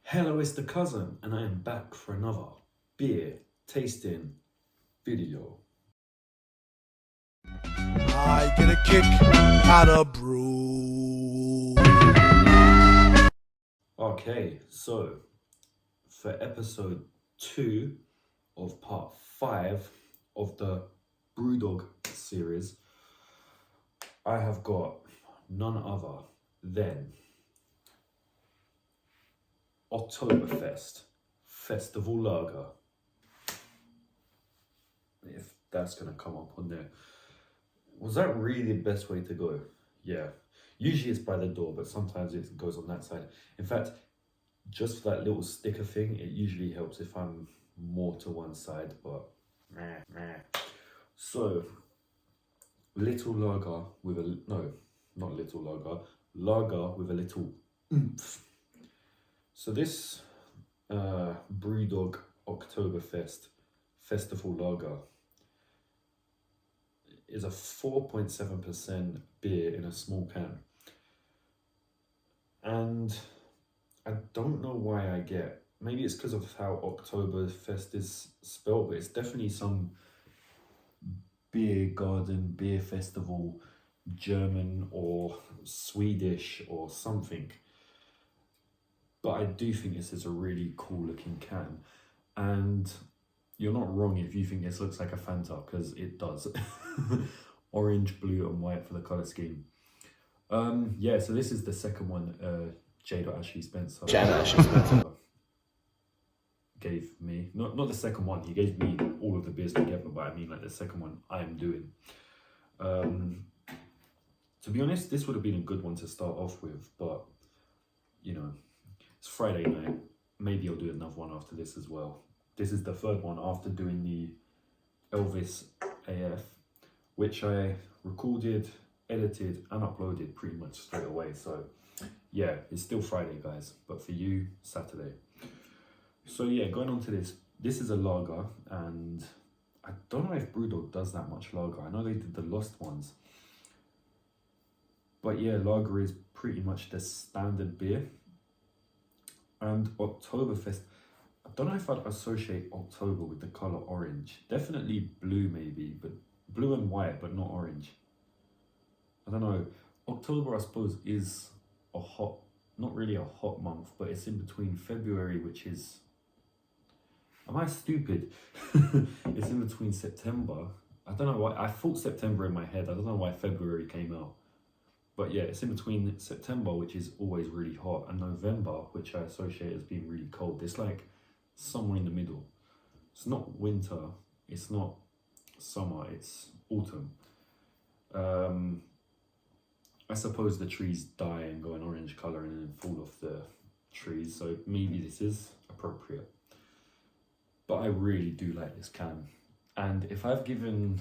Hello, it's the cousin, and I am back for another beer tasting video. I get a kick out of brew. Okay, so for episode 2 of part 5 of the BREWDOG series, I have got none other than Oktoberfest Festival Lager. If that's gonna come up on there. Was that really the best way to go? Yeah. Usually it's by the door, but sometimes it goes on that side. In fact, just for that little sticker thing, it usually helps if I'm more to one side, but So, little lager with a, no, not little lager with a little oomph. So this BREWDOG Oktoberfest Festival Lager is a 4.7% beer in a small can. And I don't know why I get, maybe it's because of how Oktoberfest is spelled, but it's definitely some beer garden, beer festival, German or Swedish or something. But I do think this is a really cool looking can. And you're not wrong if you think this looks like a Fanta, because it does. Orange, blue and white for the colour scheme. Yeah, so this is the second one J.Ashley Spencer gave me. Not the second one, he gave me all of the beers together, but I mean like the second one I'm doing. To be honest, this would have been a good one to start off with, but you know, it's Friday night. Maybe I'll do another one after this as well. This is the third one after doing the Elvis AF, which I recorded, edited and uploaded pretty much straight away. So yeah, it's still Friday, guys, but for you, Saturday. So yeah, going on to this. This is a lager, and I don't know if BREWDOG does that much lager. I know they did the Lost ones. But yeah, lager is pretty much the standard beer. And Oktoberfest, I don't know if I'd associate October with the colour orange. Definitely blue maybe, but blue and white, but not orange. I don't know. October, I suppose, is a hot, not really a hot month, but it's in between February, which is, am I stupid? It's in between September. I don't know why, I thought September in my head. I don't know why February came out. But yeah, it's in between September, which is always really hot, and November, which I associate as being really cold. It's like somewhere in the middle. It's not winter, it's not summer, it's autumn. I suppose the trees die and go an orange colour and then fall off the trees, so maybe this is appropriate. But I really do like this can. And if I've given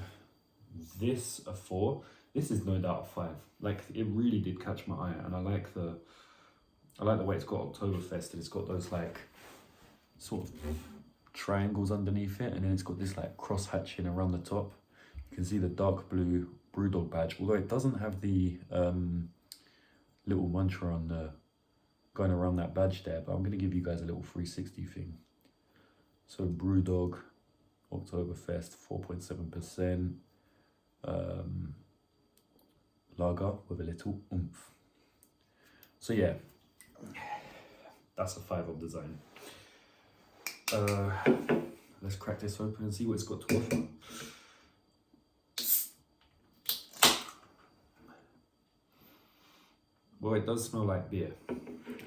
this a 4, this is no doubt a 5. Like, it really did catch my eye, and I like the way it's got Oktoberfest, and it's got those like sort of triangles underneath it, and then it's got this like cross hatching around the top. You can see the dark blue BREWDOG badge, although it doesn't have the little mantra on the going around that badge there, but I'm going to give you guys a little 360 thing. So BREWDOG Oktoberfest 4.7%. Lager with a little oomph. So yeah, that's a 5 of design. Let's crack this open and see what it's got to offer. Well, it does smell like beer.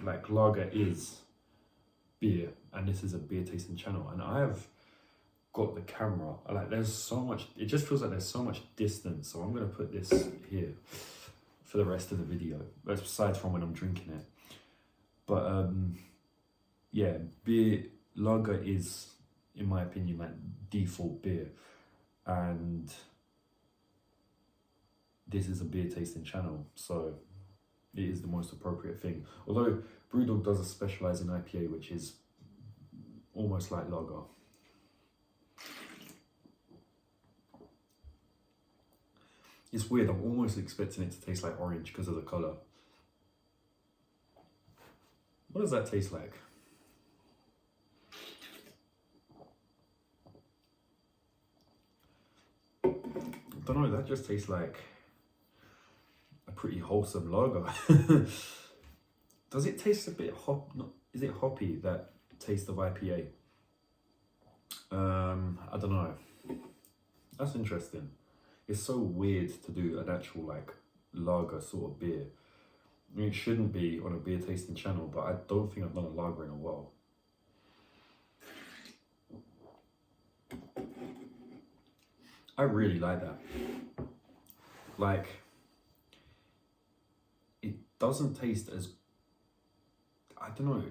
Like, lager is beer, and this is a beer tasting channel, and I have got the camera, like, there's so much, it just feels like there's so much distance, so I'm going to put this here for the rest of the video, aside from when I'm drinking it. But yeah, beer, lager is, in my opinion, like default beer, and this is a beer tasting channel, so it is the most appropriate thing. Although BREWDOG does specialize in IPA, which is almost like lager. It's weird, I'm almost expecting it to taste like orange because of the colour. What does that taste like? don't know, that just tastes like a pretty wholesome lager. Does it taste a bit is it hoppy, that taste of IPA? I don't know. That's interesting. It's so weird to do an actual like lager sort of beer. I mean, it shouldn't be on a beer tasting channel, but I don't think I've done a lager in a while. I really like that. Like, it doesn't taste as, I don't know,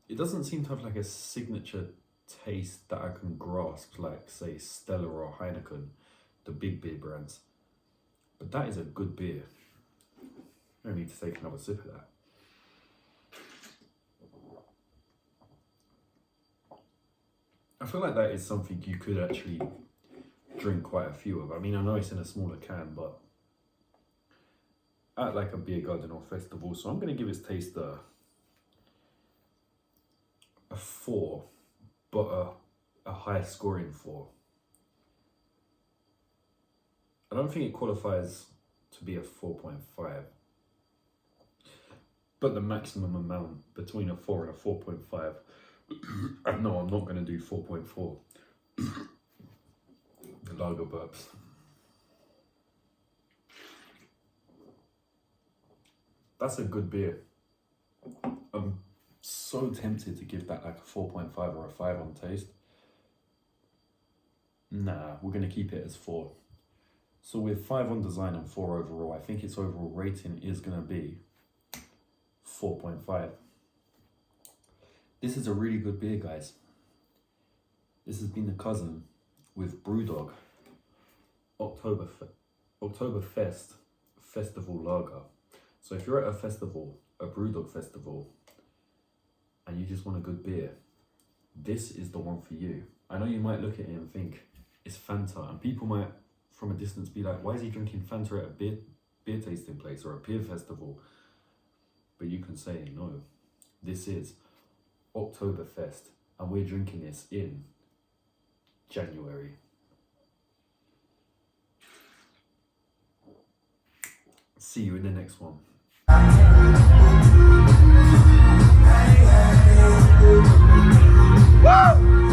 it doesn't seem to have like a signature taste that I can grasp, like say Stella or Heineken, the big beer brands. But that is a good beer. I need to take another sip of that. I feel like that is something you could actually drink quite a few of. I mean, I know it's in a smaller can, but at like a beer garden or festival, so I'm going to give its taste a 4, but a high scoring 4. I don't think it qualifies to be a 4.5, but the maximum amount between a 4 and a 4.5, no, I'm not going to do 4.4. The lager burps. That's a good beer. I'm so tempted to give that like a 4.5 or a 5 on taste. Nah, we're going to keep it as 4. So with 5 on design and 4 overall, I think its overall rating is going to be 4.5. This is a really good beer, guys. This has been the cousin with BREWDOG Oktoberfest Festival Lager. So if you're at a festival, a BREWDOG festival, and you just want a good beer, this is the one for you. I know you might look at it and think it's Fanta, and people might from a distance be like, why is he drinking Fanta at a beer tasting place or a beer festival? But you can say, no, this is Oktoberfest, and we're drinking this in January. See you in the next one. Woo!